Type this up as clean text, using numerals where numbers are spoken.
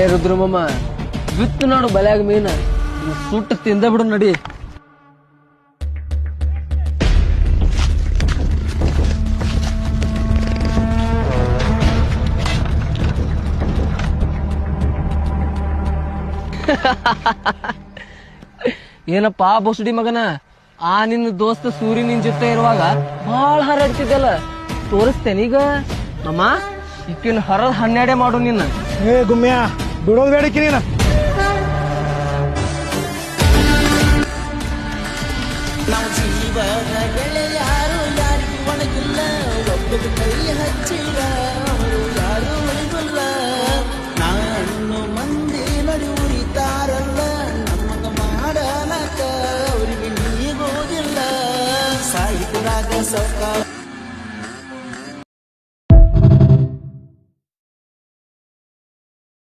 ಏ ರುದ್ರಮಮ್ಮ ಬಿತ್ತು ನೋಡು ಬಲ್ಯಾಗ ಮೀನ ಸುಟ್ಟು ತಿಂದ ಬಿಡು ನಡಿ. ಏನಪ್ಪಾ ಬೊಸಡಿ ಮಗನ, ಆ ನಿನ್ನ ದೋಸ್ತ ಸೂರ್ಯ ನಿನ್ ಜೊತೆ ಇರುವಾಗ ಬಾಳ ಹಾರಾಡ್ತಿದ್ದಲ್ಲ, ತೋರಿಸ್ತೇನೀಗ ಅಮ್ಮ. ಇಕ್ಕಿನ ಹರದ 12 ಮಾಡು ನಿನ್ನ. ಏ ಗುಮ್ಯ ಬಿಡೋದು ಬೇಡಕ್ಕಿ ನೀನ. ನಾವು ಜೀವನ ಗೆಳೆಯಾರು ಯಾರಿಗೂ ಒಣಗಿಲ್ಲ, ಒಬ್ಬರು ಕೈ ಹಚ್ಚಿರ